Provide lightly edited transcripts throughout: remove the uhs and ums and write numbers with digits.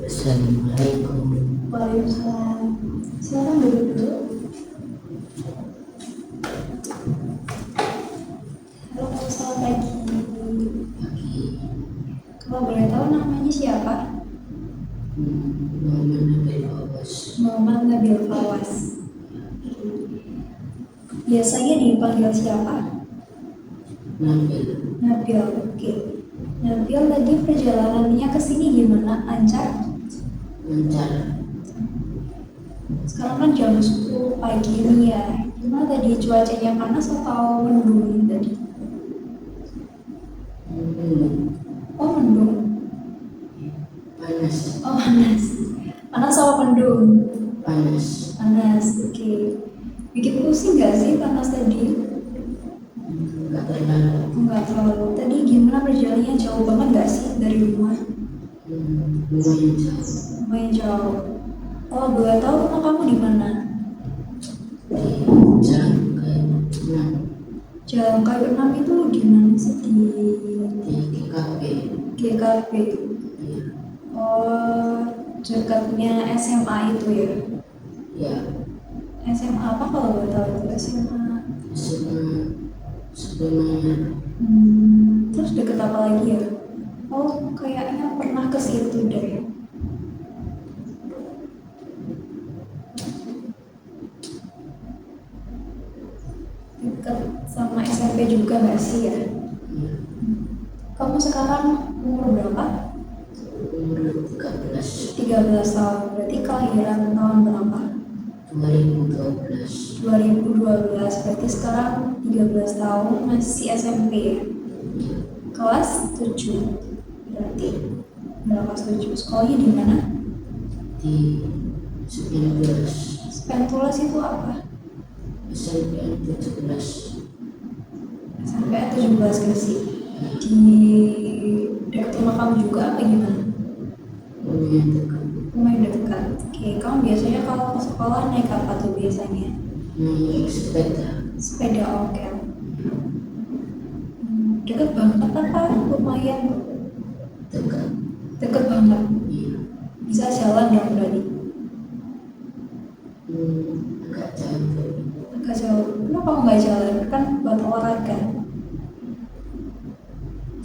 Assalamualaikum. Waalaikumsalam. Silakan duduk dulu. Halo, selamat pagi. Kalau boleh tahu namanya siapa? Muhammad Nabil Awas. Muhammad Nabil Fawas. Biasanya dipanggil siapa? Nabil. Nabil. Oke. Nabil, tadi perjalanannya ke sini gimana? Lancar? Lancar. Sekarang kan jam 10 pagi ini ya. Gimana tadi, cuacanya panas atau mendung tadi? Oh, mendung. Panas. Oh, panas. Panas sama mendung? Panas. Panas, oke. Bikin pusing gak sih panas tadi? Enggak terlalu. Enggak terlalu. Tadi gimana perjalanannya, jauh banget gak sih dari rumah? Lumayan jauh. Lumayan jauh. Oh, boleh tahu rumah kamu di mana? Di jalan kayak enam. Jalan Kayu 6 itu di mana sih? Di Di GKP. GKP. Iya. Oh, dekatnya SMA itu ya? Ya. SMA apa kalau boleh tahu itu SMA? Sebenarnya. Terus deket apa lagi ya? Oh, kayaknya pernah ke situ deh. Deket sama SMP juga nggak sih ya? Iya. Kamu sekarang umur berapa? Umur 13. 13 tahun. Berarti kelahiran tahun berapa? 2012. 2012. Berarti sekarang 13 tahun, masih SMP ya? Kelas 7. Berarti kelas 7. Sekolahnya di mana? Di 19. Spentulas itu apa? SMPN 17. Sampai 17 gak sih? Di dekat rumah kamu juga apa gimana? Lumayan dekat. Lumayan dekat. Oke, kamu biasanya kalau ke sekolah naik apa tuh biasanya? Naik sepeda. Sepeda, oke. Deket banget apa? Lumayan Dekat. deket banget. Iya. Bisa jalan dong berarti? Agak jauh. Agak jauh. Kenapa kamu nggak jalan? Kan buat olahraga.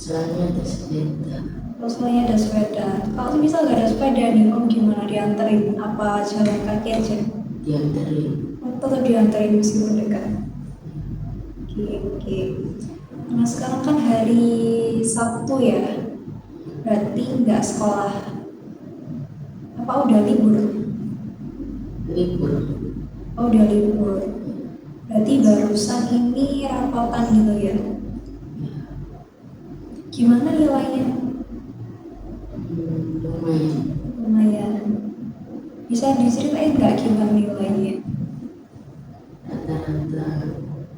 Soalnya ada sepeda. Terus selain ada sepeda. Kalau bisa nggak ada sepeda nih, kamu gimana dianterin? Apa jalan kaki aja? Dianterin. Tetap dianterin meskipun dekat. Oke. Nah sekarang kan hari Sabtu ya, berarti nggak sekolah. Apa udah libur? Libur. Oh udah libur. Berarti barusan ini rapotan gitu ya? Gimana nilainya? Lumayan. Lumayan. Bisa diceritain nggak gimana nilainya? Rata-rata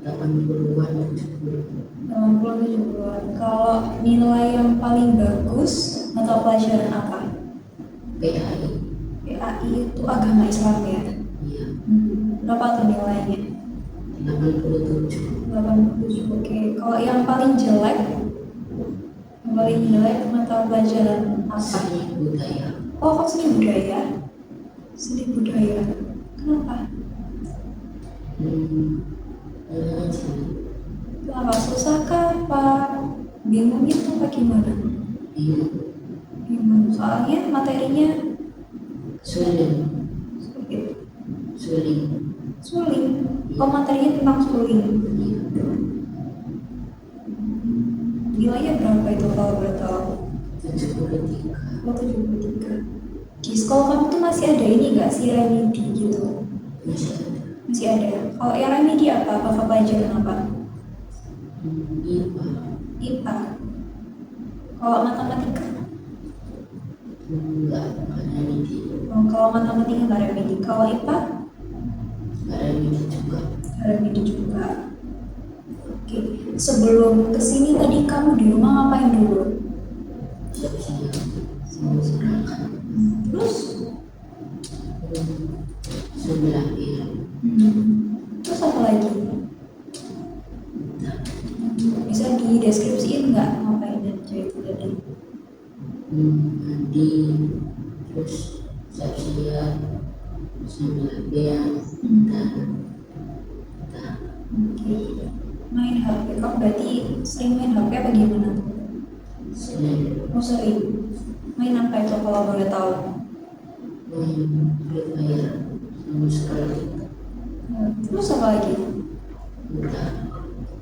80-an 70. 80-70-an. Kalau nilai yang paling bagus atau pelajaran apa? PAI. PAI itu agama Islam ya? Iya. Berapa tuh nilainya? 87. 87. Oke. Kalau yang paling jelek mata pelajaran apa? Seni budaya. Oh, kok seni budaya? Seni budaya. Kenapa? Aja. Kenapa? Susah kah? Apa bingung itu apa gimana? Bingung. Soalnya materinya Suling. sulit. Suling. Suling. Oh, materinya tentang suling. Iya. Nilainya berapa itu kalau boleh tahu? 73. Oh, 73. Di sekolah kamu tuh masih ada ini nggak sih remedi gitu? Masih ada. Masih ada. Kalau yang remedi apa? Apa pelajaran apa? IPA. IPA. Kalau matematika? Enggak remedi. Oh, kalau matematika nggak remedi. Kalau IPA? Enggak remedi juga. Nggak remedi juga. Oke. Sebelum kesini tadi kamu di rumah ngapain dulu? Siap-siap mau berangkat. Terus? Sebelah kiri. Terus apa lagi? Bisa dideskripsiin nggak ngapain aja itu tadi? Mandi, terus siap-siap sambil latihan dan Oke. Main HP, kamu berarti sering main HP apa gimana tuh? sering Oh sering. Main apa itu kalau boleh tahu? main Free Fire sama sekali Terus apa lagi? udah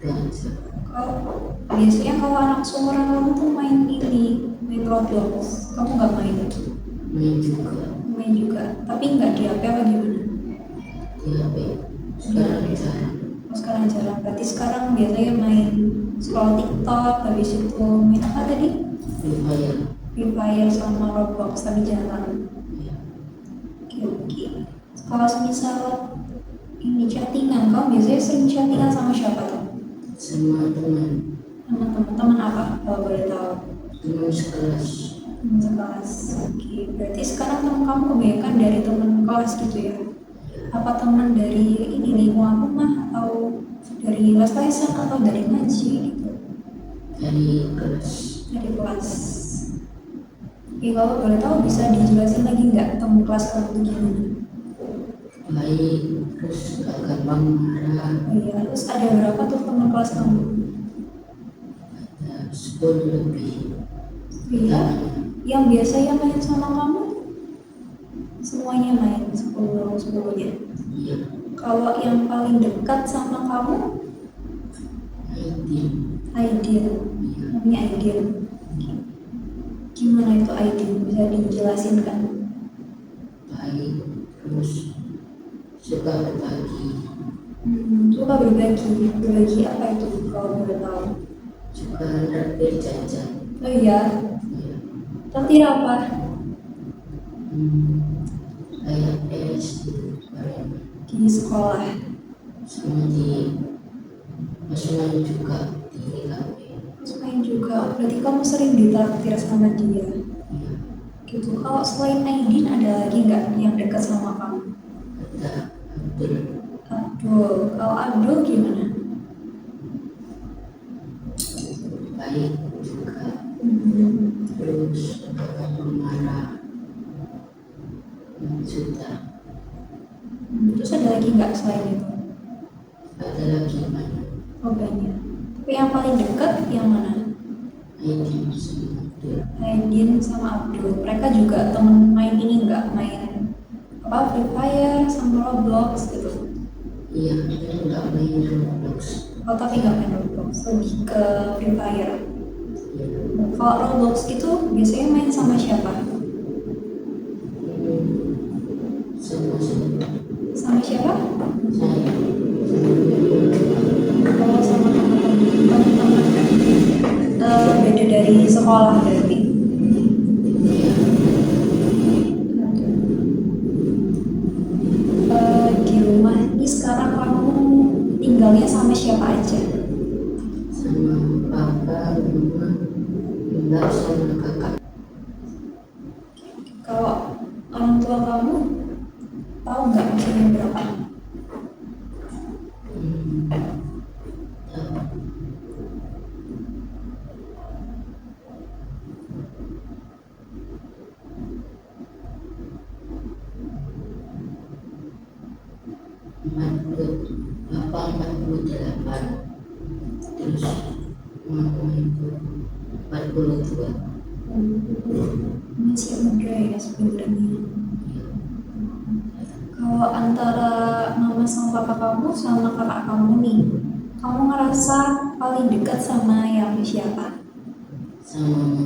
aja. Kau biasanya kalau anak seumuran kamu tuh main ini, main Roblox. Kamu nggak main? Main juga Main juga, tapi nggak di HP apa gimana? di HP sekarang jarang. Oh, sekarang jarang. Berarti sekarang biasanya main scroll TikTok, habis itu main apa tadi? Free Fire Free Fire sama Roblox tapi jarang. ya, Oke. Kalau misal ini chattingan, kamu biasanya sering chattingan sama siapa tuh? sama teman Sama teman-teman apa? Kalau boleh tahu. teman sekelas Teman sekelas. Oke. Berarti sekarang teman kamu kebanyakan dari teman kelas gitu ya? Apa teman dari ini lingkungan rumah atau dari les-lesan atau dari ngaji gitu? dari kelas Dari kelas. Ya kalau boleh tahu bisa dijelasin lagi nggak teman kelas kamu itu gimana? baik terus gak gampang marah Oh iya, terus ada berapa tuh teman kelas kamu? ada 10 lebih Iya, yang biasanya main sama kamu semuanya main 10-10-nya. iya Kalau yang paling dekat sama kamu, Aidin Aidil, iya namanya Aidil. Gimana itu Aidil? Bisa dijelasin kan? baik terus suka berbagi Suka berbagi apa itu kalau boleh tahu? suka traktir jajan Oh iya, iya traktir apa? kayak es gitu bareng Di sekolah. sama di masukan juga di kafe Terus main juga, berarti kamu sering ditraktir sama dia. iya Gitu. Kalau selain Aidin ada lagi nggak yang dekat sama kamu? ada Abdul Abdul, kalau Abdul gimana? baik juga terus gampang marah sudah Terus ada lagi nggak selain itu? ada lagi mana Oh banyak. Tapi yang paling dekat yang mana? Aidin sama Abdul Aidin sama Abdul. Mereka juga temen main ini nggak main apa Free Fire sama Roblox gitu. iya dia nggak main Roblox Oh tapi nggak main Roblox, lebih ke Free Fire. iya Kalau Roblox itu biasanya main sama siapa? sama saya Sama siapa? saya Kalau sama teman-teman beda dari sekolah berarti. iya Di rumah ini sekarang kamu tinggalnya sama siapa aja? sama papa mama enggak sama kakak Kalau orang tua kamu tahu nggak usianya berapa? tahu papa 48 terus mama itu 42 Masih muda ya sebenarnya. Kalau antara mama sama papa kamu sama kakak kamu nih, kamu ngerasa paling dekat sama yang siapa? sama mama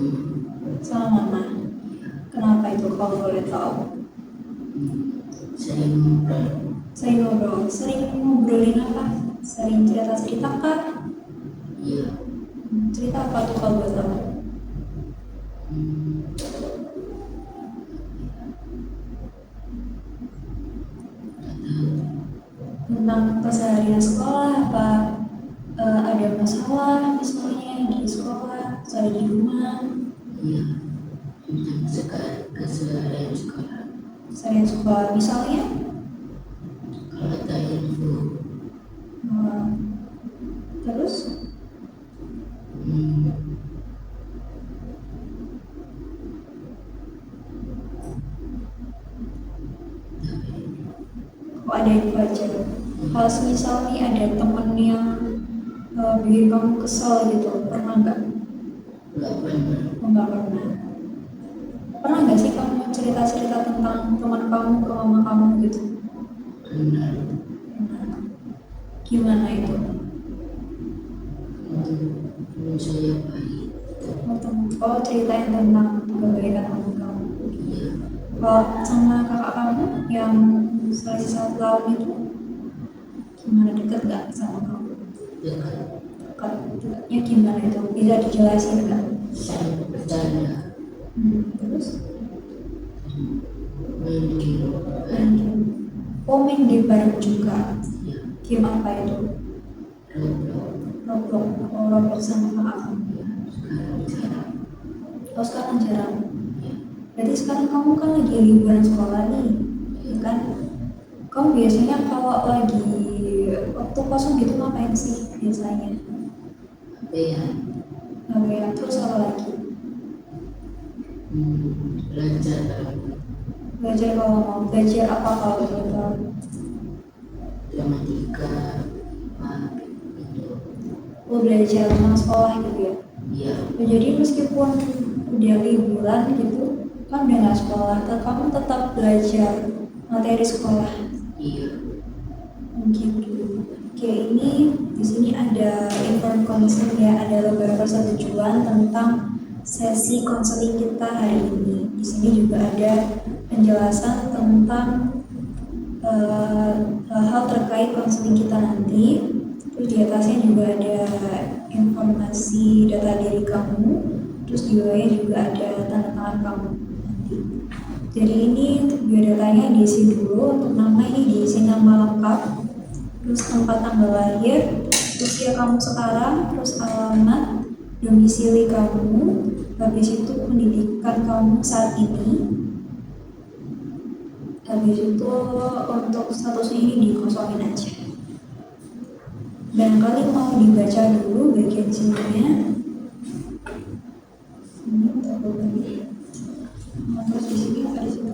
Sama mama. Kenapa itu kalau boleh tahu? sering ngobrol Sering ngobrolin apa? Sering cerita-cerita kah? iya Cerita apa tuh kalau boleh tahu? Tentang keseharian sekolah apa ada masalah misalnya di sekolah, saya di rumah, iya tentang keseharian sekolah keseharian sekolah misalnya kalau ada info eh, terus ada info aja. Kalau misal nih ada temen yang bikin kamu kesel gitu, pernah nggak? Nggak pernah. Nggak pernah. Pernah nggak sih kamu cerita-cerita tentang teman kamu ke mama kamu gitu? Pernah. Pernah. Gimana itu? Teman saya baik. Oh, ceritain tentang kebaikan teman kamu. Iya. Kalau sama kakak kamu yang selisih 1 tahun itu, gimana, deket nggak sama kamu? Dekat. Dekatnya gimana itu? Bisa dijelasin nggak? Sering bercanda. Terus? Main game. Main game. Oh, main game bareng juga. Iya. Game apa itu? Roblox. Roblox sama kakak kamu. Sekarang jarang. Oh, sekarang jarang. Iya. Berarti sekarang kamu kan lagi liburan sekolah nih, ya kan? Kamu biasanya kalau lagi waktu kosong gitu ngapain sih biasanya? Apa ya? Terus apa lagi? Belajar. Belajar, kalau mau belajar apa kalau gitu? Gramatika. Itu. Oh, belajar tentang sekolah gitu ya? Iya. Jadi meskipun udah liburan gitu, kan udah nggak sekolah, kamu tetap belajar materi sekolah. Iya. Gitu. Oke, ini di sini ada inform konseling ya, ada beberapa persetujuan tentang sesi konseling kita hari ini. Di sini juga ada penjelasan tentang hal-hal terkait konseling kita nanti. Terus di atasnya juga ada informasi data diri kamu. Terus di bawahnya juga ada tanda tangan kamu nanti. Jadi ini untuk biodatanya diisi dulu. Untuk nama ini diisi nama lengkap, terus tempat tanggal lahir, usia kamu sekarang, terus alamat, domisili kamu, habis itu pendidikan kamu saat ini, habis itu untuk statusnya ini dikosongin aja. Barangkali mau dibaca dulu bagian sininya. Ini terlalu lagi. Terus di sini apa di sini?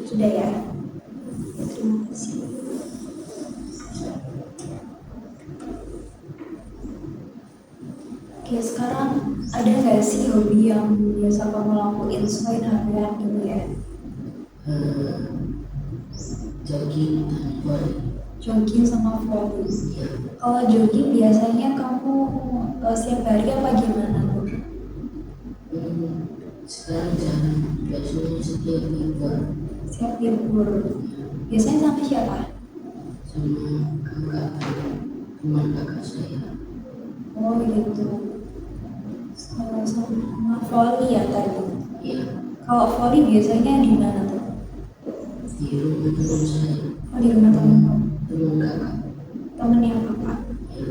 Sudah ya? Terima kasih. Oke, sekarang ada nggak sih hobi yang biasa kamu lakuin selain harian ini ya? jogging dan volley. Jogging sama volley. Ya, Kalau jogging biasanya kamu setiap hari apa gimana, Nur? sekarang jarang, biasanya setiap libur. Setiap libur. Biasanya sama siapa? Sama kakak, teman kakak saya. Oh gitu. Sama volley ya tadi. Ya, Kalau volley biasanya di mana tuh? di rumah teman saya, Oh di rumah teman kamu. teman kakak. Temennya kakak. Ya,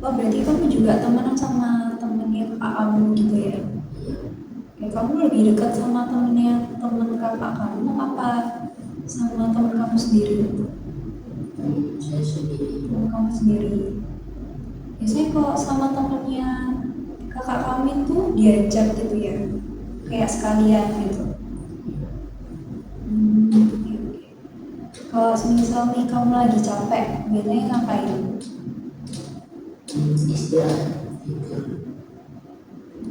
Oh berarti kamu juga temenan sama temennya kakak kamu gitu ya? ya, Ya, kamu lebih dekat sama temen kakak kamu apa sama temen kamu sendiri? teman saya sendiri. Temen kamu sendiri. Biasanya kalau sama temennya kakak kamu itu diajak gitu ya, kayak sekalian gitu. Oke, oke. Kalau misal nih kamu lagi capek, biasanya ngapain? Istirahat, tidur,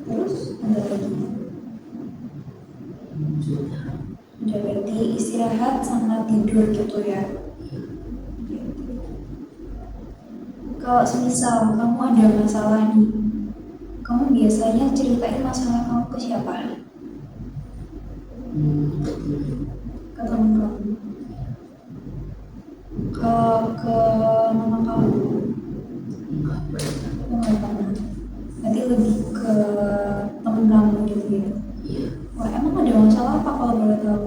Terus ada lagi? sudah. Udah berarti istirahat sama tidur gitu ya. Ya, Kalau semisal kamu ada masalah nih, kamu biasanya ceritain masalah kamu ke siapa? ketemu. Ke temen kamu? Ke mama kamu? Enggak pernah. Oh, nggak pernah. Berarti lebih ke temen kamu gitu ya. Ya, Wah, emang ada masalah apa kalau boleh tahu?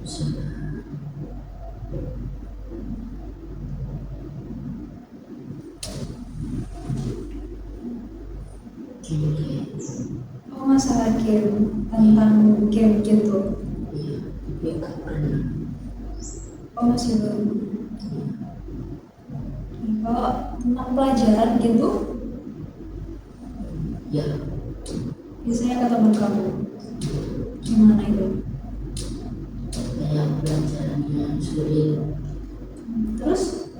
sudah. Game. Oh, masalah game, tentang game gitu. Ya, tapi enggak pernah. Oh, masih belum. Kalau tentang pelajaran gitu, Ya, biasanya ke temen kamu. Gimana itu? kayak pelajarannya sulit. Terus?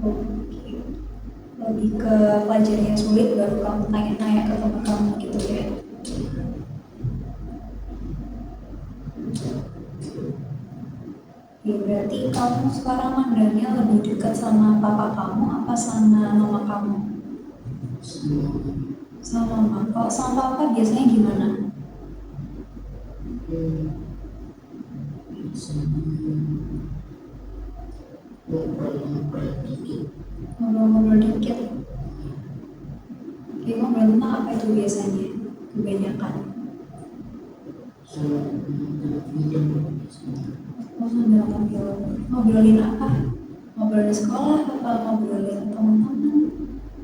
Oke. Lebih ke pelajaran yang sulit baru kamu tanya-tanya ke teman kamu gitu ya. Ya, berarti kamu sekarang mandangnya lebih dekat sama papa kamu apa sama mama kamu? Semua Sama mama. Kalau sama papa biasanya gimana? ngobrol-ngobrol dikit. Ngobrol-ngobrol dikit. Oke, ngobrol tentang apa itu biasanya? Kebanyakan. Sama teman-teman film biasanya. Oh, sambil nonton film. Ngobrolin apa? Ngobrolin sekolah apa ngobrolin teman-teman?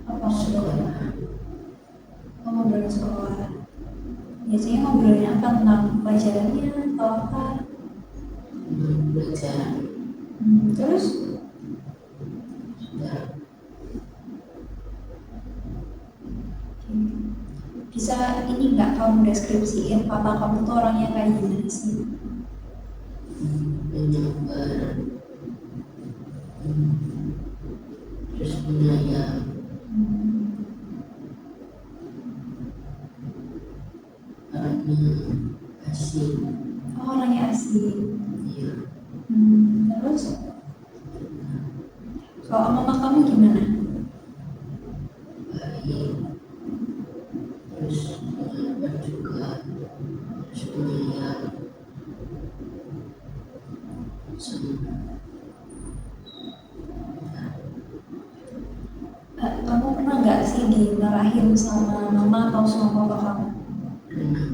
Apa ngobrolin? Oh, ngobrolin sekolah. Biasanya ngobrolin apa tentang pelajarannya atau apa? Tentang pelajaran. Terus? Sudah. Bisa ini nggak kamu deskripsiin papa kamu tuh orangnya kayak gimana sih? Menyabar. Terus menyayang. Orangnya asik. Oh, orangnya asik. Iya. Terus? Kalau mama kamu gimana? Baik. Terus menyabar juga. Terus menyayang. Sama. Kamu pernah nggak sih dimarahin sama mama atau sama papa kamu? Pernah.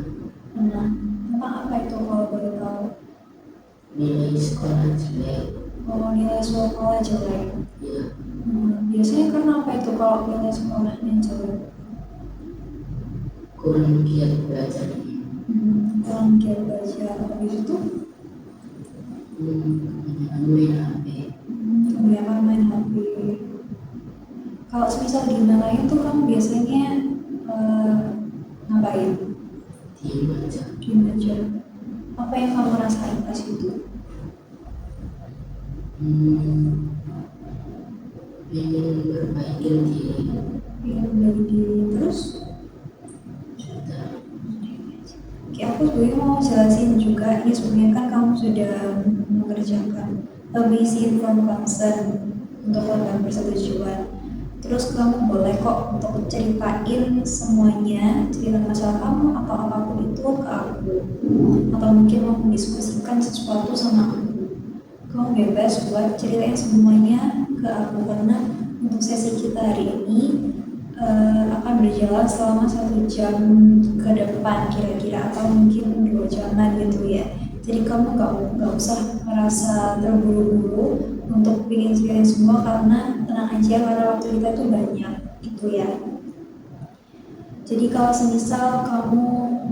Pernah. Tentang apa itu kalau boleh tahu? Nilai sekolah jelek. Kalau nilai sekolah jelek. Ya, Biasanya karena apa itu kalau nilai sekolahnya jelek? kurang giat belajarnya. Kurang giat belajar. Habis itu Kebanyakan main HP. kebanyakan main HP. Kalau semisal dimarahin tuh kamu biasanya ngapain? Diam aja. Diem aja. Apa yang kamu rasain pas itu? Pengen memperbaiki diri. Pengen bagi diri terus? Sudah. jelasin juga, ini sebenarnya kan kamu sudah mengerjakan mengisi inform consent untuk lembaga persetujuan. Terus kamu boleh kok untuk ceritain semuanya, cerita masalah kamu atau apapun itu ke aku, atau mungkin mau mendiskusikan sesuatu sama aku. Kamu bebas buat ceritain semuanya ke aku, karena untuk sesi kita hari ini akan berjalan selama 1 jam ke depan kira-kira, atau mungkin 2 jaman gitu ya. Jadi kamu nggak usah merasa terburu-buru untuk bikin sekalian semua, karena tenang aja, karena waktu kita tuh banyak gitu ya. Jadi kalau semisal kamu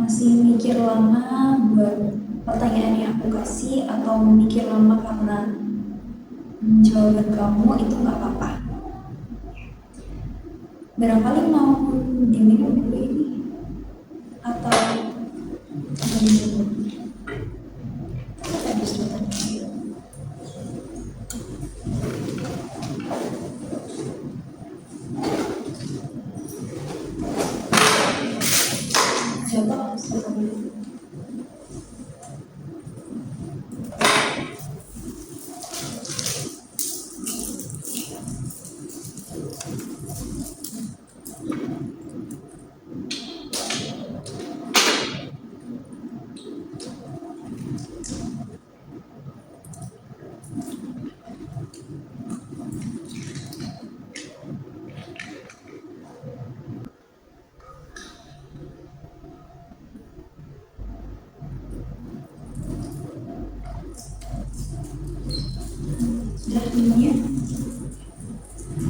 masih mikir lama buat pertanyaan yang aku kasih, atau mikir lama karena jawaban kamu, itu nggak apa-apa. Barangkali mau diminum dulu ini, atau diminum habis dulu. Coba sudah minumnya.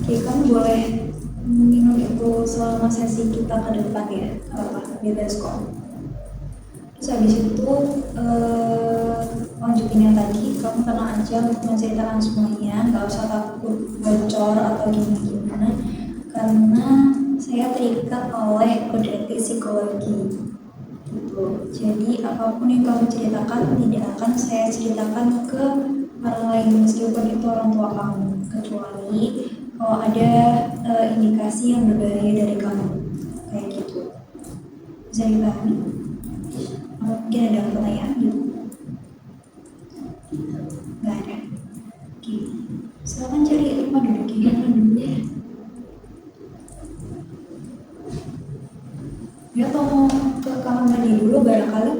Oke, kamu boleh minum itu selama sesi kita ke depan ya, bebas kok. Terus habis itu lanjutin yang tadi, kamu tenang aja untuk menceritakan semuanya, nggak usah takut bocor atau gimana-gimana, karena saya terikat oleh kode etik psikologi gitu. Jadi apapun yang kamu ceritakan tidak akan saya ceritakan ke orang lain, meskipun itu orang tua kamu, kecuali kalau ada indikasi yang berbahaya dari kamu, kayak gitu. Bisa dipahami? Mungkin ada pertanyaan gitu? Nggak ada. Oke, silakan cari tempat duduk yang mana dulu ya. Ya, atau mau ke kamar mandi dulu barangkali?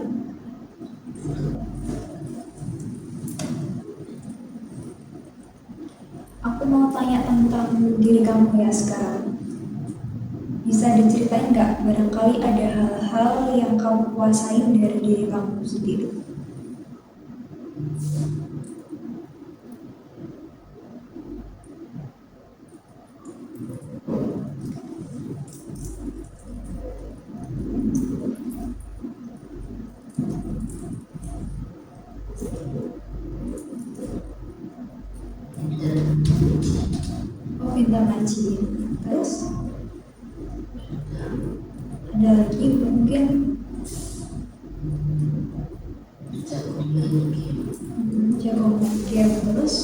Aku mau tanya tentang diri kamu ya sekarang. Bisa diceritain nggak, barangkali ada hal-hal yang kamu kuasain dari diri kamu sendiri? Oh, pintar ngaji. Terus ada lagi mungkin? jago main game, Jago main game. Terus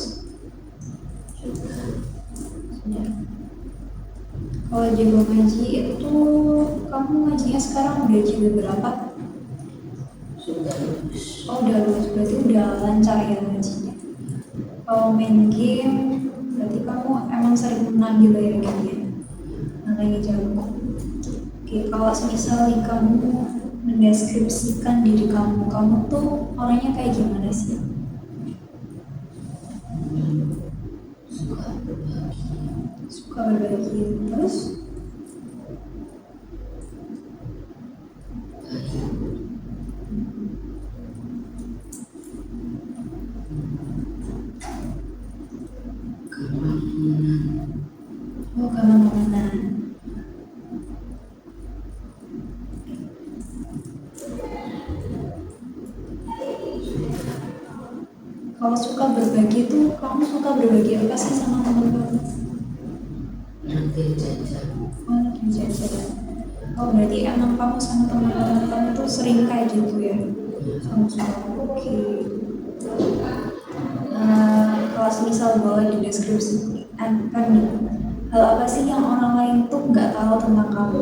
juga sudah. Kalau jago ngaji itu, kamu ngajinya sekarang udah jilid berapa? sudah lulus. Oh, udah lulus, berarti udah lancar ya ngajinya. Kalau main game, berarti kamu emang sering menang gitu ya gamenya, makanya jago. Oke, kalau semisal kamu mendeskripsikan diri kamu, kamu tuh orangnya kayak gimana sih? Suka berbagi, Suka berbagi. Terus baik, kemampuan, oh, kemana-mana. Kalau suka berbagi tuh, kamu suka berbagi apa sih sama teman kamu? nanti jajan, Oh, lagi jajan. Oh, berarti emang kamu sama teman-teman kamu tuh sering kayak gitu ya? Sama-sama. Oke. Kalau misal boleh dideskripsikan kan nih, hal apa sih yang orang lain tuh nggak tahu tentang kamu?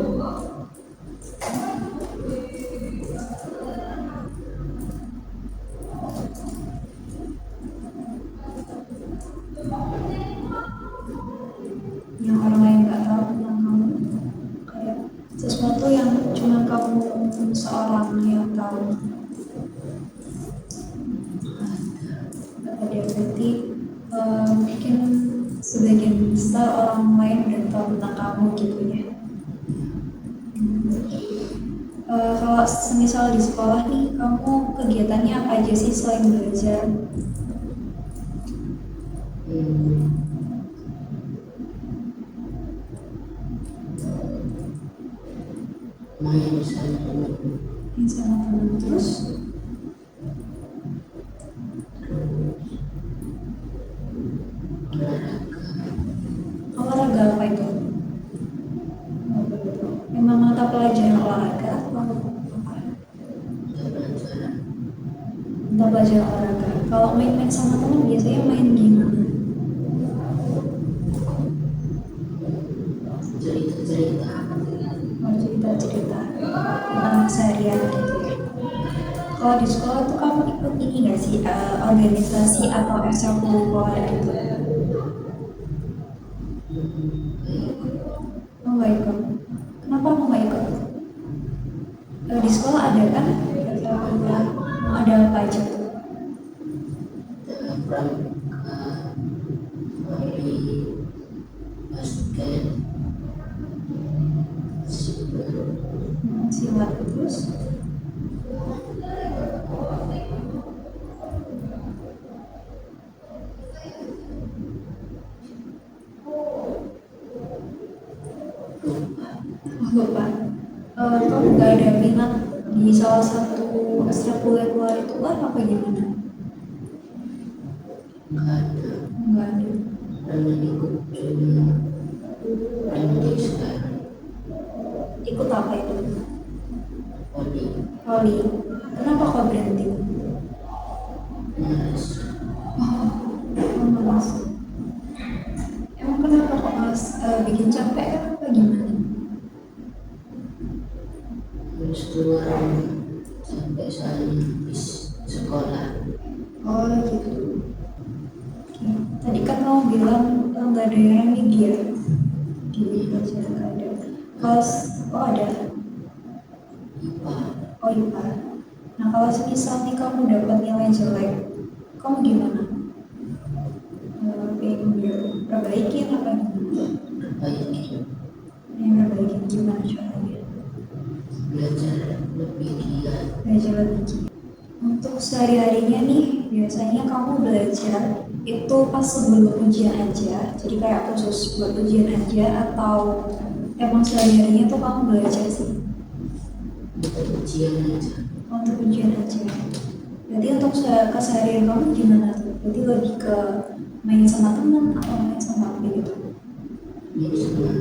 yang orang lain nggak tahu tentang kamu, kayak sesuatu yang cuma kamu seorang yang tahu. Nggak ada, berarti mungkin sebagian besar orang lain udah tahu tentang kamu gitu ya. Kalau semisal di sekolah nih, kamu kegiatannya apa aja sih selain belajar? Main sama teman, Main sama teman terus? Olahraga apa itu? Memang mata pelajaran olahraga atau apa? jalan-jalan, Mata pelajaran olahraga. Kalau main-main sama teman biasanya main gimana? cerita-cerita, Mau cerita-cerita tentang keseharian gitu ya. Kalau di sekolah tuh kamu ikut ini nggak sih, organisasi atau ekstrakurikuler gitu? Oh, nggak ikut. Kenapa kamu nggak ikut? Di sekolah ada kan? Ada apa aja tuh? pramuka, voli, basket, Silat terus? Oh, lupa. Kamu nggak ada minat di salah satu ekstrakurikuler itu kan apa gimana? nggak ada, Nggak ada. karena ikut cuma berhenti sekarang, Ikut apa itu? voli, Voli. Kenapa kok berhenti? malas, Oh, malas. Emang kenapa kok malas? Bikin capek kan apa gimana? harus keluar rumah sampai soalnya habis sekolah. Oh gitu. Oke. Tadi kan kamu bilang nggak ada yang media di pelajaran nggak ada. Oh ada. IPA, Oh IPA. Nah kalau semisal nih kamu dapat nilai jelek, kamu gimana? Pengen perbaikin apa gimana? perbaiki, Perbaikin gimana caranya? belajar lebih giat, Belajar lebih giat. Untuk sehari-harinya nih, biasanya kamu belajar itu pas sebelum ujian aja, jadi kayak khusus buat ujian aja, atau emang sehari-harinya tuh kamu belajar sih? untuk ujian aja, Untuk ujian aja. Berarti untuk keseharian kamu gimana tuh? Berarti lebih ke main sama teman atau main sama HP gitu? ini sama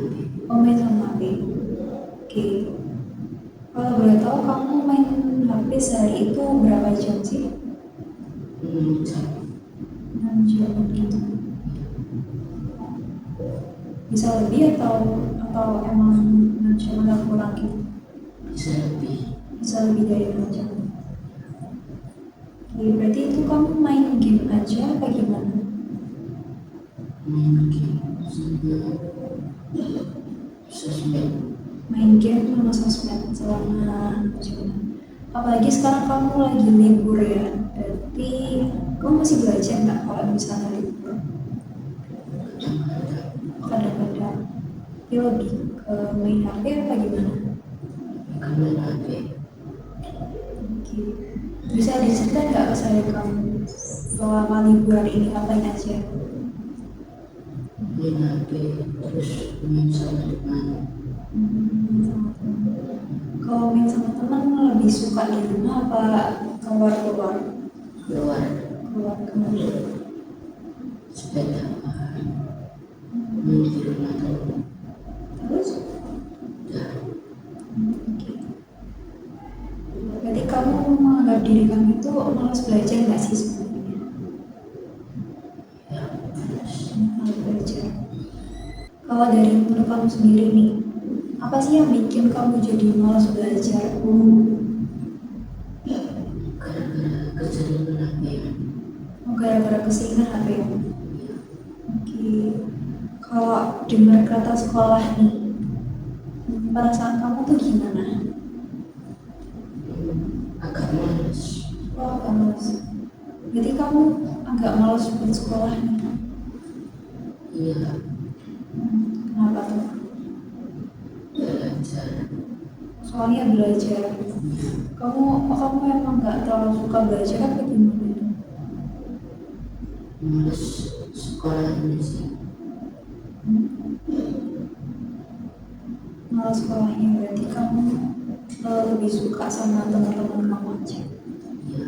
Oh main sama HP. Oke. Kalau boleh tahu kamu main HP sehari itu berapa jam sih? jam, 6 jam gitu. Bisa lebih atau emang 6 jam nggak kurang gitu? bisa lebih, Bisa lebih dari 6 jam. Oke, berarti itu kamu main game aja apa gimana? main game sama sosmed, Main game sama sosmed selama 6 jam. Apalagi sekarang kamu lagi libur ya, berarti kamu masih belajar nggak kalau misalnya libur? kadang-kadang Kadang-kadang. Dia lebih ke main HP apa gimana? karena HP, Oke. Bisa diceritain nggak keseharian kamu selama liburan ini ngapain aja? main HP, terus main sama teman, Sama teman. Kalau main sama teman lebih suka di rumah apa keluar-keluar? keluar, Keluar kemana? sepeda, main di rumah teman, Terus? udah, Oke. Berarti kamu menganggap diri kamu itu malas belajar nggak sih sebenarnya? ya malas, Malas belajar. Kalau dari menurut kamu sendiri nih, apa sih yang bikin kamu jadi malas belajar? gara-gara keseringan HP, Oh, gara-gara keseringan HP. Oke. Kalau dengar kata sekolah nih, perasaan kamu tuh gimana? Agak males. Oh, agak males. Berarti kamu agak males buat sekolah nih. Iya, Kenapa tuh? belajar. Soalnya belajar. Kamu emang nggak terlalu suka belajar apa gimana itu? Males sekolahnya sih. Malas sekolahnya berarti kamu lebih suka sama teman-teman kamu aja. Iya,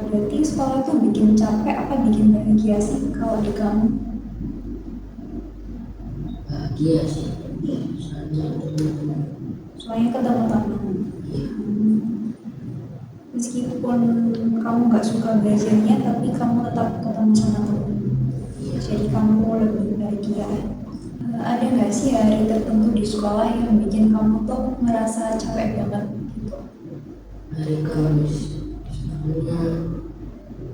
Berarti sekolah tuh bikin capek apa bikin bahagia sih kalau di kamu? bahagia sih. Soalnya teman-teman. Soalnya ketemu teman. Iya, Meskipun kamu nggak suka belajarnya, tapi kamu tetap ketemu sama teman. iya. Jadi kamu lebih bahagia. Ada nggak sih hari tertentu di sekolah yang bikin kamu tuh ngerasa capek banget gitu? Hari Kamis. Soalnya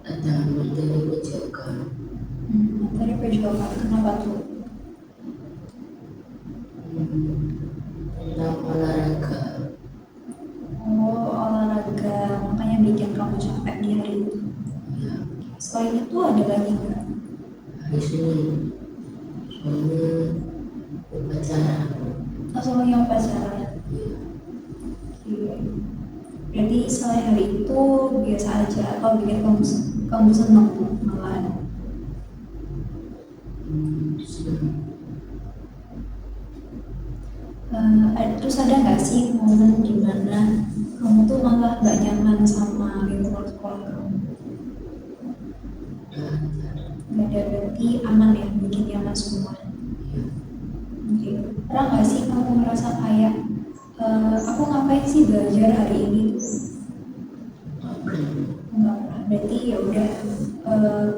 ada materi PJK. Materi PJK, kenapa tuh? Tentang olahraga. Oh, olahraga, makanya bikin kamu capek di hari itu. Iya, Selain itu ada lagi nggak? hari Senin. Soalnya upacara. Soalnya upacara. Iya, Oke. Berarti selain hari itu biasa aja atau bikin kamu senang malahan? senang. Terus ada nggak sih momen dimana kamu tuh malah nggak nyaman sama lingkungan sekolah kamu? Nggak ada, berarti aman ya, bikin nyaman semua. Iya, Oke. Pernah nggak sih kamu merasa kayak aku ngapain sih belajar hari ini? nggak pernah. Nggak pernah. Berarti ya udah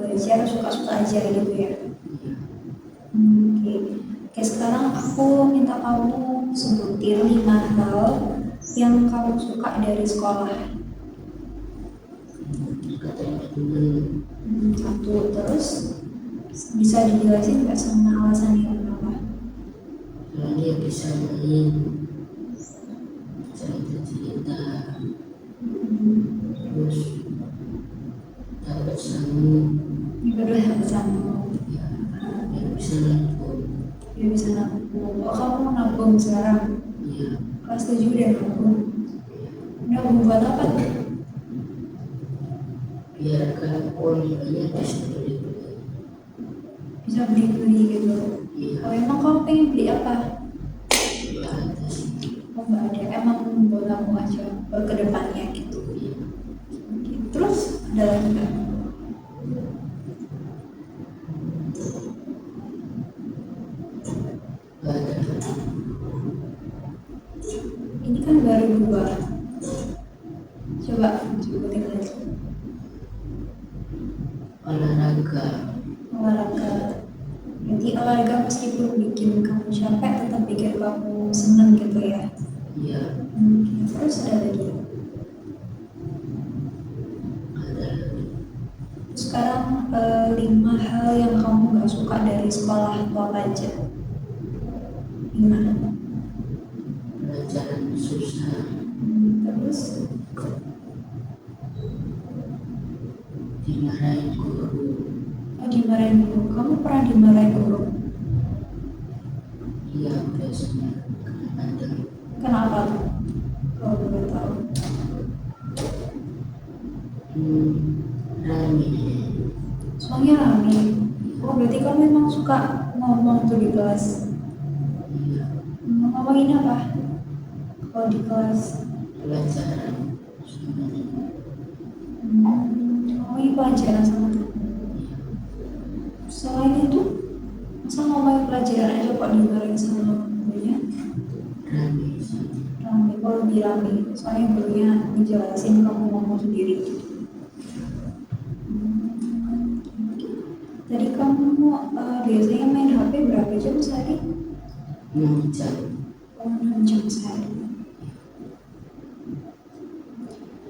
belajar suka-suka aja gitu ya. Iya, Oke. Oke, sekarang aku minta kamu sebutin 5 hal yang kamu suka dari sekolah. ketemu teman. Satu, terus bisa dijelasin nggak sama alasannya kenapa? Soalnya bisa main, cerita-cerita, terus dapat sambung. Ini berdua bersama. Ya, yang bisa nabung. Dia bisa nabung. Oh, kamu nabung sekarang? Iya, Kelas 7 udah nabung. Nabung buat apa tuh? biar kalau uangnya bisa beli. Bisa beli-beli gitu. Iya, Kalau emang kamu pengen beli apa? nggak ada sih. Oh, nggak ada. Emang buat kamu aja buat kedepannya gitu. Iya, Oke. Terus ada lagi nggak? nggak ada. Ini kan baru 2. Coba sebutin lagi. Olahraga. Olahraga. Jadi olahraga meskipun bikin kamu capek tetap bikin kamu senang gitu ya. Iya, Terus ada lagi. ada lagi. Sekarang 5 hal yang kamu gak suka dari sekolah itu apa aja? 5. Pelajaran susah, Terus dimarahin guru. dimarahin guru. Kamu pernah dimarahin guru? Iya, biasanya kadang Kenapa tuh? Kalau boleh tahu. rame. Soalnya rame. Oh, berarti kamu memang suka ngomong tuh di kelas. Iya, Ngomongin apa? Kalau di kelas. pelajaran sama Ngomongin pelajaran sama teman. Selain itu, masa ngomongin pelajaran aja kok dimarahin sama gurunya? rame sama. Rame, kalau lebih rame. Soalnya gurunya ngejelasin kamu ngomong sendiri. Tadi kamu biasanya main HP berapa jam sehari? 6 jam. Oh, 6 jam sehari.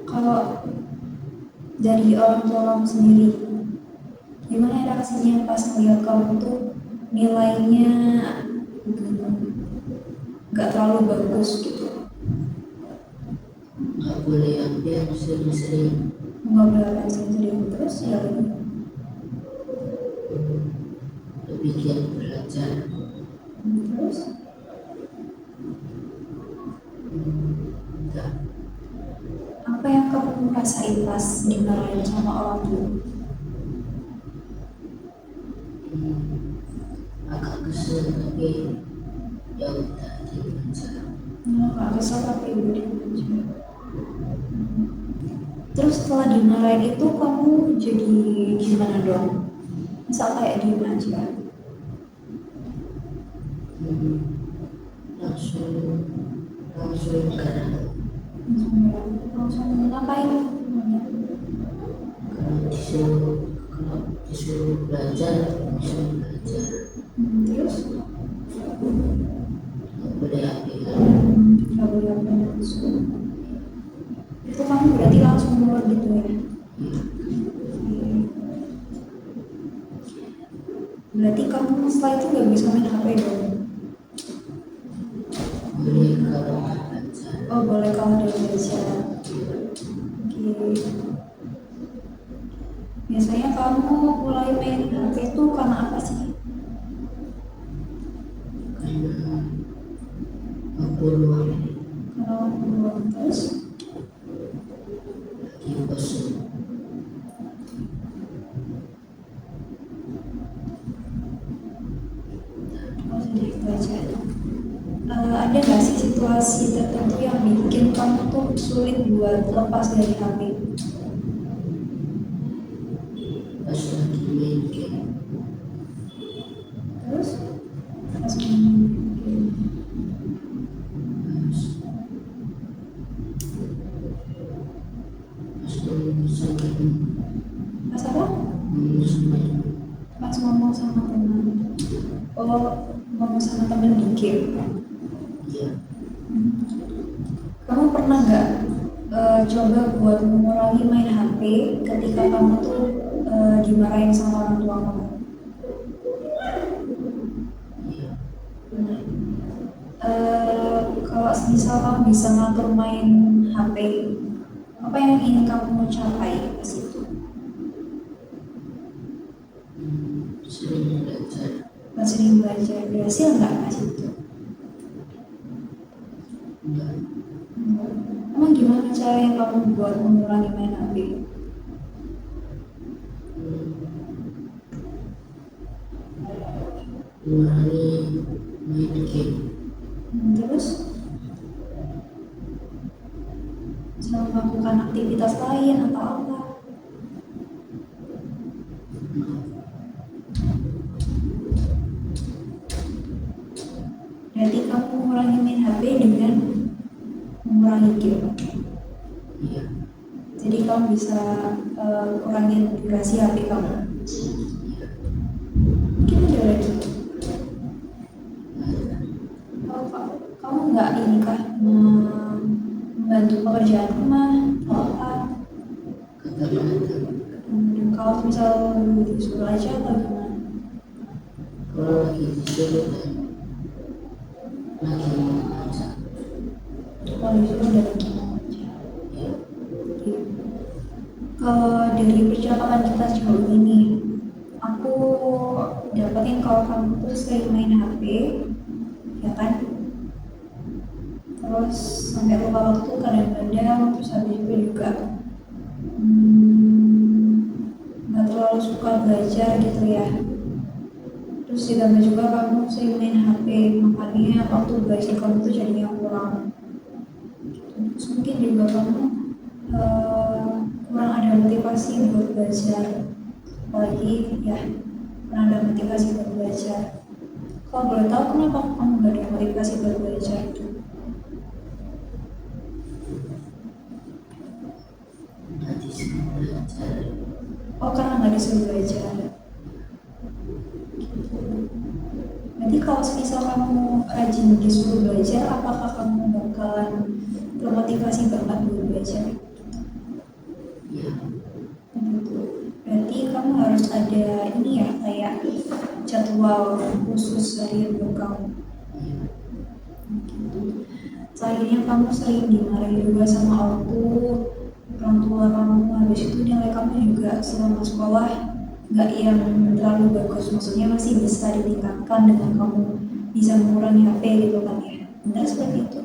Kalau dari orang tua kamu sendiri, gimana reaksinya pas melihat kamu tuh nilainya nggak terlalu bagus gitu? nggak boleh ambil sering-sering, Nggak boleh sering-sering terus ya ini. lebih giat belajar. Terus Enggak, apa yang kamu rasain pas dimarahin sama orang tua? agak kesel tapi ya udah gitu aja. Nggak kesel tapi udah diaja. Terus setelah dimarahin itu kamu jadi gimana dong? Masa kayak diem aja? Langsung karena Langsung ngapain? kalau disuruh belajar langsung belajar, Terus nggak boleh ambil. nggak boleh apa langsung. Itu kamu berarti langsung mulai gitu ya? Berarti kamu setelah itu nggak bisa main HP dong? Boleh kalau nggak belajar. Oh boleh kalau udah belajar. Oke. Biasanya kamu mulai main HP itu karena apa sih? Karena aku luang Kalau belum terus, lagi bosan. oh jadi itu aja. Ada nggak sih situasi tertentu yang bikin kamu tuh sulit buat lepas dari HP? Pas lagi main game, Terus pas main game. pas ngomong sama temen, Pas apa? ngomong sama temen, Pas ngomong sama teman. Oh ngomong sama teman di game. ya Kamu pernah nggak coba buat mengurangi main HP ketika kamu tuh dimarahin sama orang tua kamu? ya Nah, kalau misal kamu bisa ngatur main HP, apa yang ingin kamu capai pas itu? sering belajar. Pas sering belajar, berhasil nggak pas itu? Enggak, Emang gimana cara yang kamu buat mengurangi main HP? mengurangi main game, Terus melakukan aktivitas lain atau apa? Berarti kamu mengurangi main HP dengan mengurangi game. iya Jadi kamu bisa kurangin durasi HP kamu. Mungkin ada lagi. Kamu nggak ini kah membantu pekerjaan rumah atau apa? kadang-kadang Kalau misal disuruh aja atau gimana? kalau lagi disuruh dan lagi mau baca, Kalau disuruh udah lagi mau aja. ya Kalau dari percakapan kita sejauh ini, aku dapetin kalau kamu tuh sering main HP, ya kan? Terus sampai lupa waktu kadang-kadang, terus habis itu juga nggak terlalu suka belajar gitu ya. Terus ditambah juga kamu sering main HP, makanya waktu belajar kamu tuh jadinya kurang. Terus mungkin juga kamu kurang ada motivasi buat belajar, apalagi ya kurang ada motivasi buat belajar. Kalau boleh tahu kenapa kamu gak ada motivasi buat belajar itu? nggak disuruh belajar. Oh karena nggak disuruh belajar. Nanti kalau misal kamu rajin disuruh belajar, apakah kamu bakalan termotivasi banget buat belajar? Ya Gitu. Berarti kamu harus ada jadwal khusus harian buat kamu. Iya. Gitu. Selanjutnya kamu sering dimarahi juga sama orang tua kamu, habis itu nilai kamu juga selama sekolah nggak yang terlalu bagus, maksudnya masih bisa ditingkatkan dengan kamu bisa mengurangi HP gitu kan ya, benar seperti itu?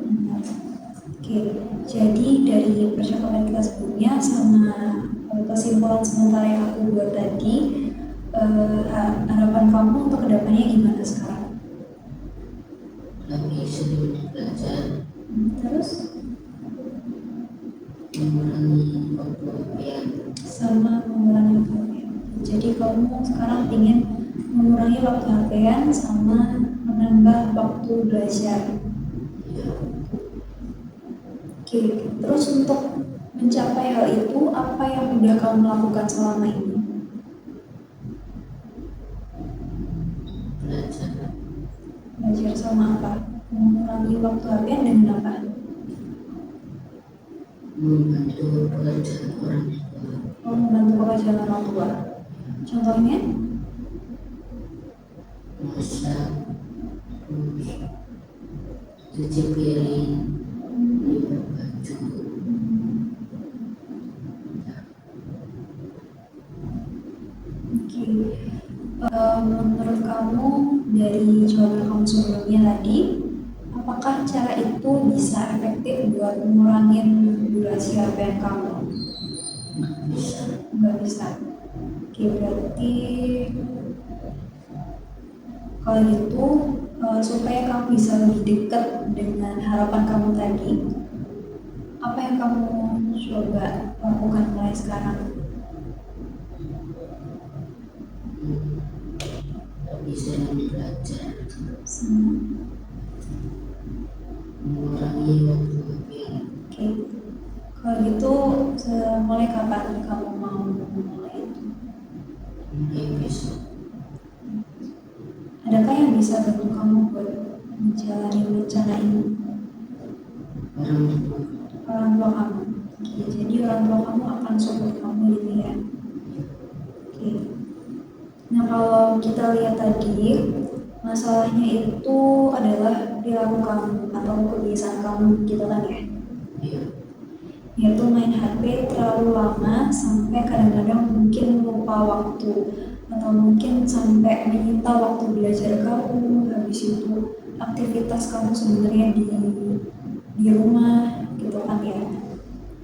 Benar. Oke, jadi dari percakapan kita sebelumnya sama kesimpulan sementara yang aku buat tadi, harapan kamu untuk kedepannya gimana sekarang? Lebih sering belajar, Terus mengurangi waktu yang sama mengurangi HP. Jadi kamu sekarang ingin mengurangi waktu HP-an sama menambah waktu belajar. ya, Oke, terus untuk mencapai hal itu, apa yang udah kamu lakukan selama ini? belajar, Belajar sama apa? Mengurangi waktu HP-an dengan apa? membantu pekerjaan orang tua, Oh, membantu pekerjaan orang tua. Contohnya? masak, terus cuci piring, lipat baju. Oke, menurut kamu dari jawaban kamu sebelumnya tadi, apakah cara itu bisa efektif buat ngurangin durasi HP kamu? Nggak bisa. Nggak bisa. Oke, berarti kalau gitu supaya kamu bisa lebih dekat dengan harapan kamu tadi, apa yang kamu coba lakukan mulai sekarang? Lebih sering belajar, Sama. mengurangi waktu yang Oke, kalau gitu mulai kapan kamu mau memulai itu? mulai besok. Adakah yang bisa bantu kamu buat menjalani rencana ini? Orang tua, Orang tua kamu. Oke, jadi orang tua kamu akan support kamu gitu ya. Oke. Nah, kalau kita lihat tadi, masalahnya itu adalah perilaku kamu atau kebiasaan kamu gitu kan ya. ya, Yaitu main HP terlalu lama sampai kadang-kadang mungkin lupa waktu atau mungkin sampai menyita waktu belajar kamu, habis itu aktivitas kamu sebenarnya di rumah gitu kan ya.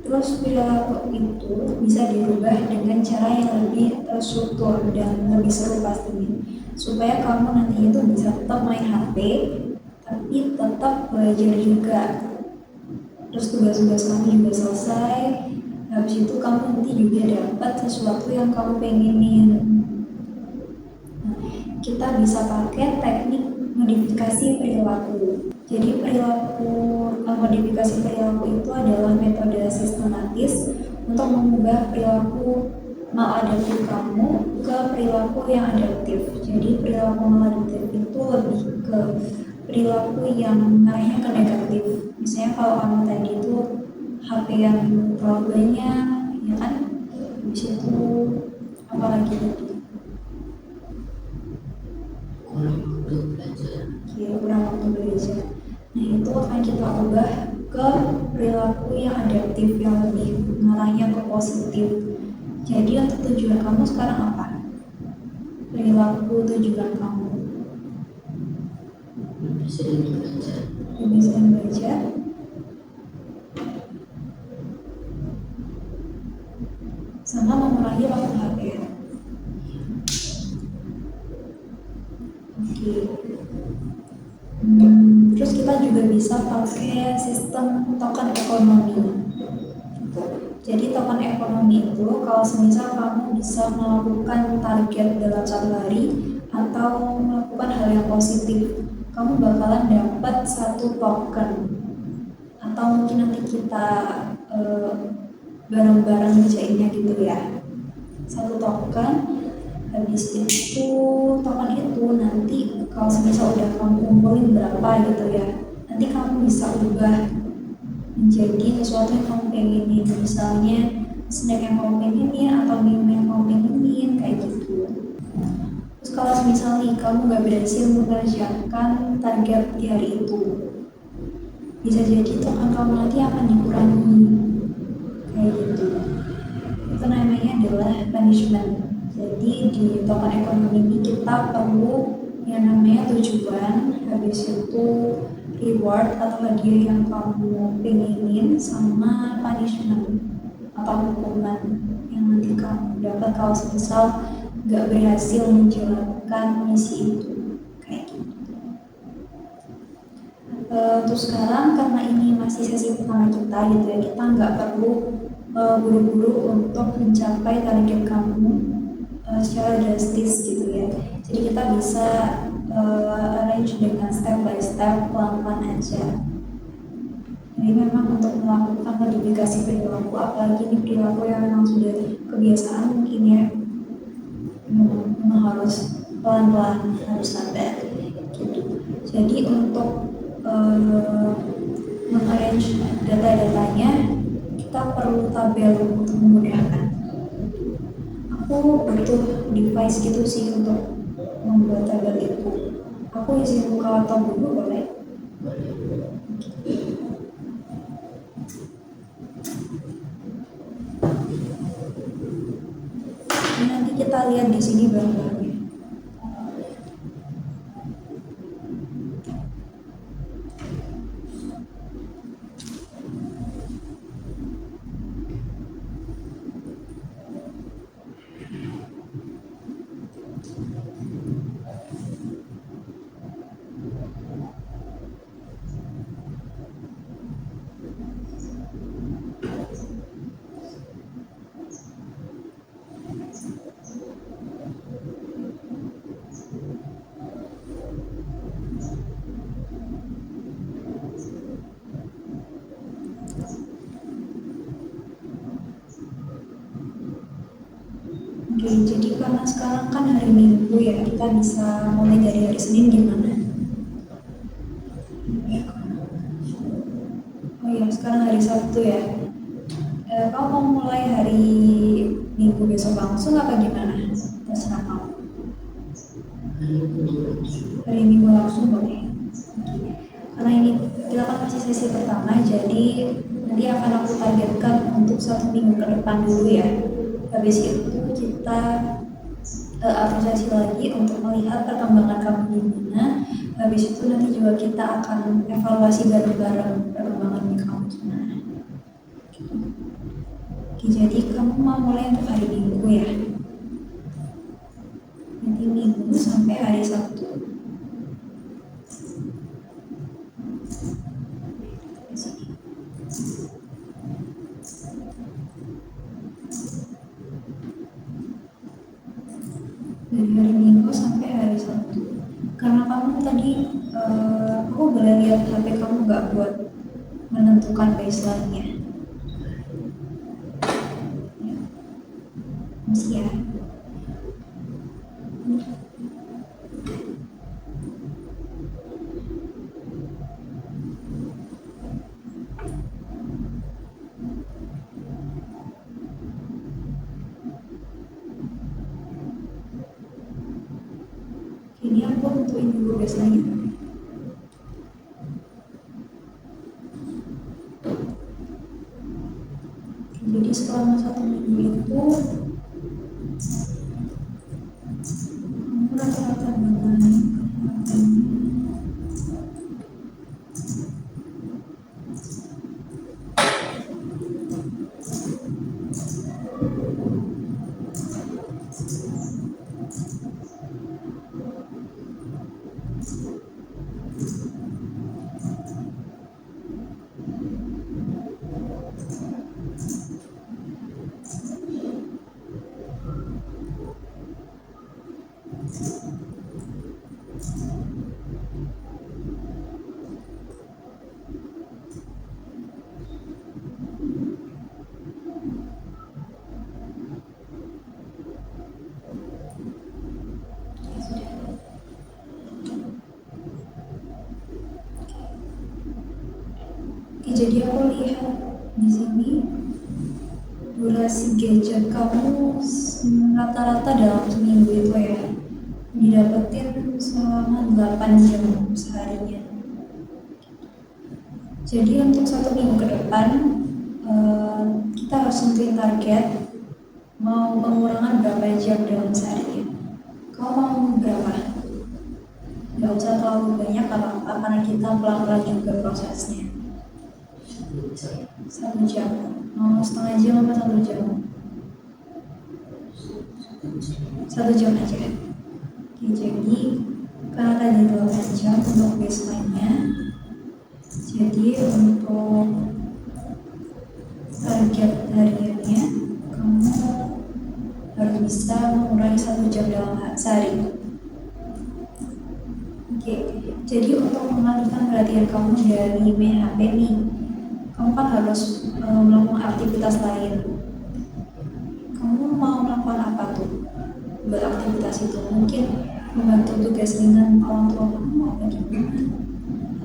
Terus perilaku itu bisa dirubah dengan cara yang lebih terstruktur dan lebih seru pastinya, supaya kamu nantinya itu bisa tetap main HP tapi tetap belajar juga. Terus tugas-tugas kamu juga selesai, habis itu kamu nanti juga dapat sesuatu yang kamu pengenin. Nah, kita bisa pakai teknik modifikasi perilaku. Jadi modifikasi perilaku itu adalah metode sistematis untuk mengubah perilaku maladaptif kamu ke perilaku yang adaptif. Jadi perilaku maladaptif itu lebih ke perilaku yang mengarahnya ke negatif. Misalnya kalau kamu tadi itu HP yang terlalu banyak, ya kan? Habis itu apalagi tadi? kurang waktu belajar, Kurang waktu belajar. Nah, itu akan kita ubah ke perilaku yang adaptif, yang lebih mengarahnya ke positif. Jadi untuk tujuan kamu sekarang apa? Perilaku tujuan kamu lebih sering belajar, lebih sering belajar, sama mengurangi waktu HP. Oke. Terus kita juga bisa pakai sistem token ekonomi. Jadi token ekonomi itu kalau semisal kamu bisa melakukan target dalam satu hari atau melakukan hal yang positif, kamu bakalan dapat satu token. Atau mungkin nanti kita bareng-bareng ngerjainnya gitu ya. Satu token, habis itu token itu nanti kalau semisal udah kamu kumpulin berapa gitu ya, nanti kamu bisa ubah menjadi sesuatu yang kamu pengenin, misalnya snack yang kamu pengenin atau minum yang kamu pengenin kayak gitu. kalau misal nih kamu nggak berhasil mengerjakan target di hari itu, bisa jadi token kamu nanti akan dikurangi kayak gitu. Itu namanya adalah punishment. Jadi di token ekonomi ini kita perlu yang namanya tujuan, habis itu reward atau hadiah yang kamu pengenin, sama punishment atau hukuman yang nanti kamu dapat kalau misal nggak berhasil menjalankan misi itu kayak gitu. Terus sekarang karena ini masih sesi pertama kita gitu ya, kita nggak perlu buru-buru untuk mencapai target kamu secara drastis gitu ya. Jadi kita bisa arrange dengan step by step, pelan-pelan aja. Jadi memang untuk melakukan modifikasi perilaku, apalagi ini perilaku yang memang sudah kebiasaan mungkin ya, memang harus pelan-pelan, harus sabar gitu. Jadi untuk mengarrange data-datanya, kita perlu tabel untuk memudahkan. Aku butuh device gitu sih untuk membuat tabel itu. Aku isi buka laptop dulu boleh? Nanti kita lihat di sini bareng-bareng. Oke, jadi karena sekarang kan hari Minggu ya, kita bisa mulai dari hari Senin gimana? Oh iya, sekarang hari Sabtu ya. Kamu mau mulai hari Minggu besok langsung apa gimana? Terserah kamu. Hari Minggu langsung boleh. Karena ini kita kan masih sesi pertama, jadi nanti akan aku targetkan untuk 1 minggu ke depan dulu ya. Habis itu kita apresiasi lagi untuk melihat perkembangan kamu gimana. Habis itu nanti juga kita akan evaluasi bareng-bareng perkembangan kamu gimana. Oke, jadi kamu mau mulai untuk hari Minggu ya. Nanti Minggu sampai hari Sabtu. Dari hari Minggu sampai hari Sabtu. Karena kamu tadi aku boleh lihat HP kamu nggak buat menentukan baseline-nya. Masih ya. Ini aku tentuin dulu baseline-nya. Jadi selama 1 minggu itu kamu rata-rata dengan jadi aku lihat di sini durasi gadget kamu rata-rata dalam seminggu itu ya didapetin selama 8 jam seharinya. Jadi untuk 1 minggu ke depan kita harus tentuin target mau pengurangan berapa jam dalam sehari. Kau mau berapa? Gak usah terlalu banyak apa-apa karena kita pelan-pelan juga prosesnya. 1 jam. Mau setengah jam apa 1 jam? 1 jam aja. Oke, jadi karena tadi 8 jam untuk baseline-nya. Jadi untuk target hariannya kamu harus bisa mengurangi 1 jam dalam sehari. Oke, jadi untuk mengalihkan perhatian kamu dari main HP nih, kamu kan harus melakukan aktivitas lain. Kamu mau melakukan apa tuh buat aktivitas itu? Mungkin membantu tugas ringan orang tua kamu apa gimana?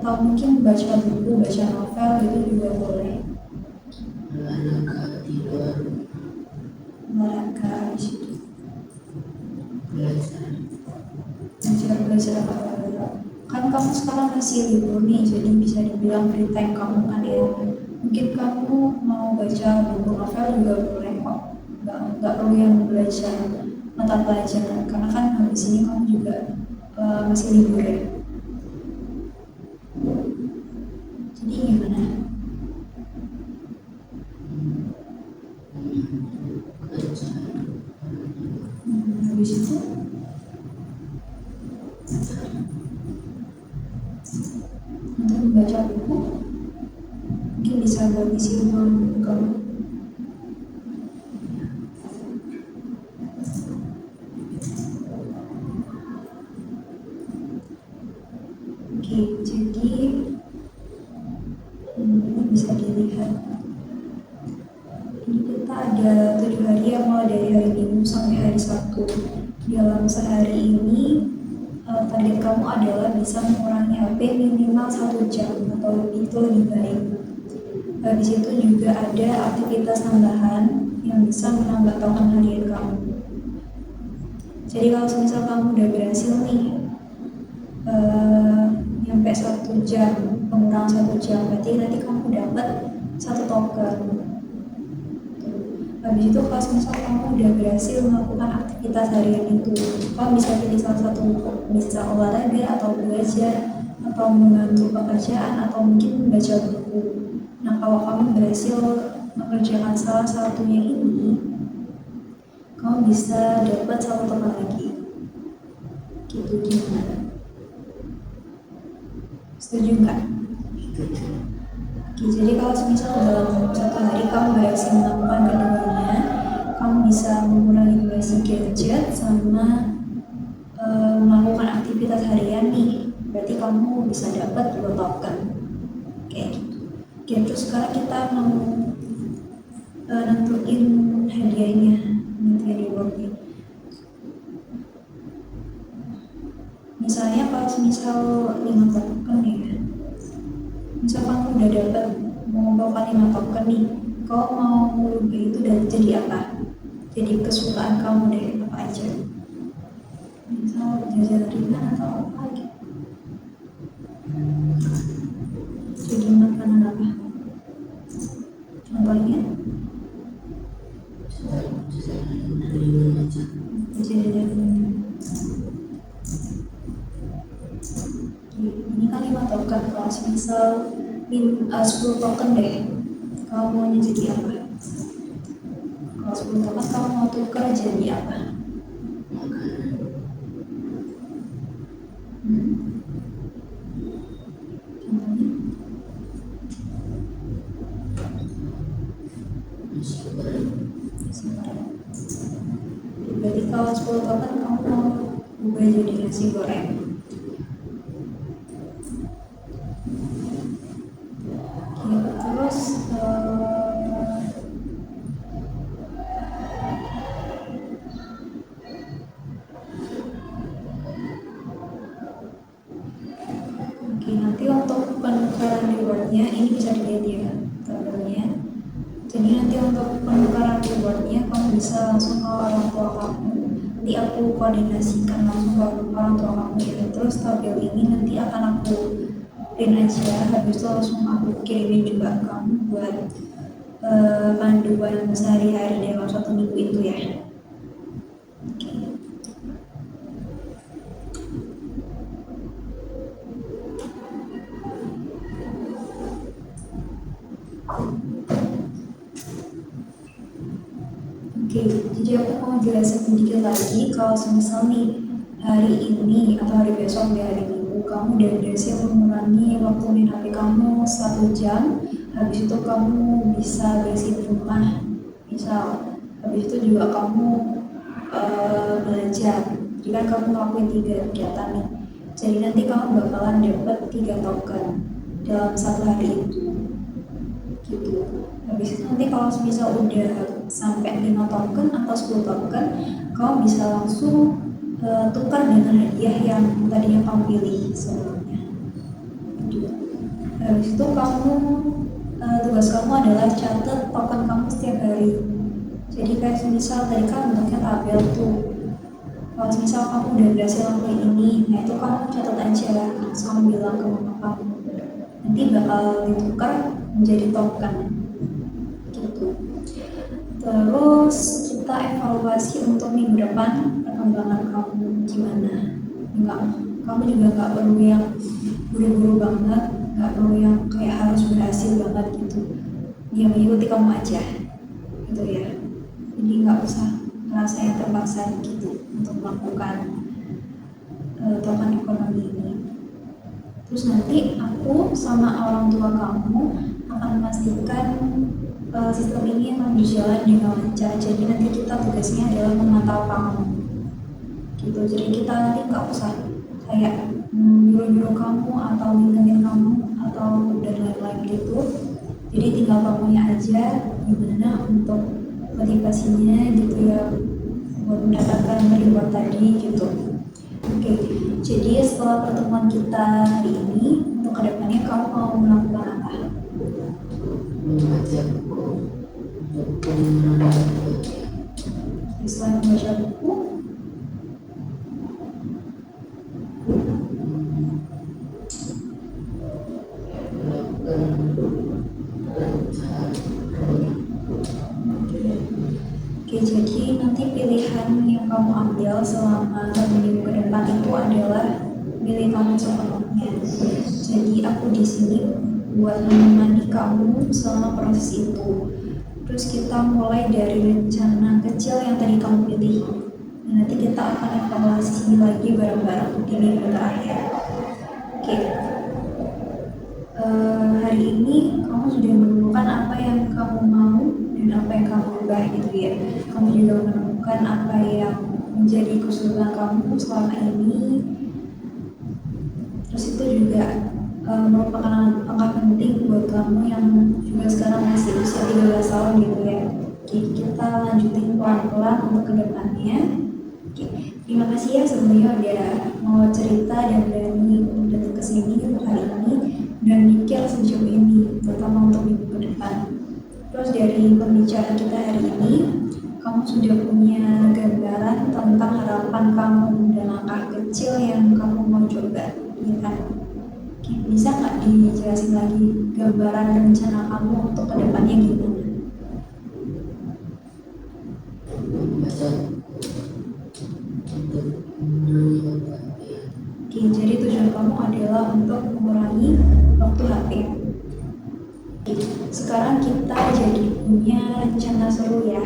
Atau mungkin baca buku, baca novel gitu juga boleh. Olahraga, tidur, Olahraga di situ. belajar, Belajar apa? Kan kamu sekarang masih libur nih, jadi bisa dibilang free time kamu kan ya. Mungkin kamu mau baca buku novel juga boleh kok. Nggak perlu yang belajar mata pelajaran, karena kan habis ini kamu juga masih libur ya. Jadi gimana? Habis itu untuk membaca buku mungkin bisa mengisi ruang kamu. Oke, jadi ini bisa dilihat. Ini kita ada 7 hari yang mulai dari hari Minggu sampai hari Sabtu. Dalam sehari ini target kamu adalah bisa mengurangi HP minimal 1 jam atau lebih, itu lebih baik. Di situ juga ada aktivitas tambahan yang bisa menambah total harian kamu. Jadi kalau misal kamu udah berhasil nih nyampe 1 jam, pengurangan 1 jam, berarti nanti kamu dapat 1 token. Habis itu kalau misal kamu udah berhasil melakukan aktivitas harian itu, kamu bisa pilih salah satu, bisa olahraga atau belajar atau membantu pekerjaan atau mungkin membaca buku. Nah, kalau kamu berhasil mengerjakan salah satunya ini, kamu bisa dapat 1 token lagi. Gitu, gimana? Setuju nggak? Oke, jadi kalau misal dalam 1 hari kamu berhasil melakukan keduanya, kamu bisa mengurangi durasi gadget sama melakukan aktivitas harian nih, berarti kamu bisa dapat 2 token kayak gitu. Oke, terus sekarang kita mau nentuin hadiahnya, nanti rewardnya. Misalnya kalau misal 5 token ya, misal kamu udah dapat mengumpulkan 5 token nih, kau mau merubah itu dan jadi apa? Jadi kesukaan kamu deh, apa aja? Misal jajan ringan atau apa gitu. Jadi makanan apa? Contohnya? Jajan ringan. Ini kan 5 token, kalau misal 10 token deh, kamu maunya jadi apa? Kalau 10 token kamu mau tukar jadi apa? Contohnya? Berarti kalau 10 token kamu mau ubah jadi nasi goreng. Terus nanti untuk penukaran rewardnya ini bisa dilihat ya tabelnya. Jadi nanti untuk penukaran rewardnya kamu bisa langsung ke orang tua kamu, nanti nanti aku koordinasikan langsung ke orang tua kamu ya. Terus tabel ini nanti akan aku print aja, habis itu langsung aku kirimin juga ke kamu buat panduan sehari-hari dalam 1 minggu itu ya. Oke. Oke, jadi aku mau jelasin sedikit lagi kalau misal nih hari ini atau hari besok di hari Minggu kamu udah berhasil mengurangi waktu main HP kamu 1 jam, habis itu kamu bisa bersihin rumah, misal habis itu juga kamu belajar, jadi kan kamu ngelakuin 3 kegiatan nih, jadi nanti kamu bakalan dapat 3 token dalam 1 hari itu gitu. Habis itu nanti kalau misal udah sampai 5 token atau 10 token, kamu bisa langsung tukar dengan hadiah yang tadinya kamu pilih sebelumnya gitu. Habis itu kamu tugas kamu adalah catat token kamu setiap hari. Jadi kayak misal tadi kan bentuknya tabel tuh, kalau misal kamu udah berhasil lakuin ini, nah itu kamu catat aja, terus kamu bilang ke mama kamu, nanti bakal ditukar menjadi token gitu. Terus kita evaluasi untuk minggu depan perkembangan kamu gimana. Kamu juga nggak perlu yang buru-buru banget, nggak perlu yang kayak harus berhasil banget gitu. Dia mengikuti kamu aja gitu ya. Jadi nggak usah merasa yang terpaksa gitu untuk melakukan token ekonomi ini. Terus nanti aku sama orang tua kamu akan memastikan sistem ini akan berjalan dengan lancar. Jadi nanti kita tugasnya adalah memantau kamu gitu. Jadi kita nanti nggak usah kayak nyuruh-nyuruh kamu atau ngintengin kamu atau dan lain-lain gitu. Jadi tinggal kamunya aja gimana untuk motivasinya gitu ya, buat mendapatkan reward tadi gitu. Oke, jadi setelah pertemuan kita hari ini, untuk kedepannya kamu mau melakukan apa? Membaca buku untuk pengenalan baca. Selain membaca buku, melakukan perencanaan proyek. oke, jadi nanti pilihan yang kamu ambil selama 1 minggu ke depan itu adalah milih kamu sepenuhnya. Jadi aku di sini buat menemani kamu selama proses itu. Terus kita mulai dari rencana kecil yang tadi kamu pilih. Nah, nanti kita akan evaluasi lagi bareng-bareng di minggu terakhir. Oke. Hari ini kamu sudah menemukan apa yang kamu mau dan apa yang kamu ubah gitu ya. Kamu juga menemukan apa yang menjadi kesulitan kamu selama ini. Terus itu juga merupakan langkah penting buat kamu yang juga sekarang masih usia 13 tahun gitu ya. Jadi kita lanjutin pelan-pelan untuk kedepannya. Oke, terima kasih ya sebelumnya udah mau cerita dan berani untuk datang ke sini untuk hari ini dan mikir sejauh ini, terutama untuk minggu ke depan. Terus dari pembicaraan kita hari ini, kamu sudah punya gambaran tentang harapan kamu dan langkah kecil yang kamu mau coba, ya kan? Oke, bisa nggak dijelasin lagi gambaran rencana kamu untuk kedepannya gimana? Membaca untuk mengurangi waktu HP. Oke, jadi tujuan kamu adalah untuk mengurangi waktu HP. Oke, sekarang kita jadi punya rencana seru ya.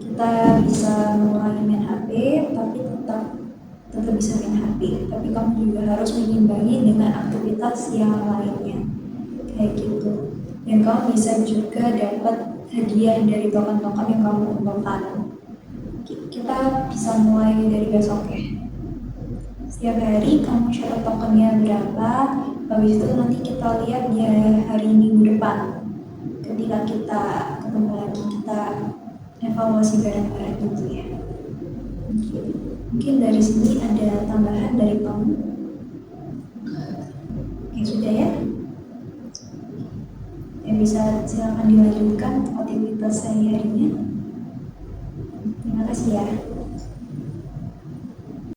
Kita bisa mengurangi main HP, tapi tetap bisa main HP. Tapi kamu juga harus mengimbangi dengan aktivitas yang lainnya, kayak gitu. Dan kamu bisa juga dapat hadiah dari token-token yang kamu kumpulkan. Kita bisa mulai dari besok ya. Setiap hari kamu catat tokennya berapa, habis itu nanti kita lihat di hari Minggu depan. Ketika kita ketemu lagi, kita evaluasi bareng-bareng gitu ya. Mungkin dari sini ada tambahan dari kamu. Oke, sudah ya. Ya, bisa silakan dilanjutkan aktivitas sehari-harinya. Terima kasih ya.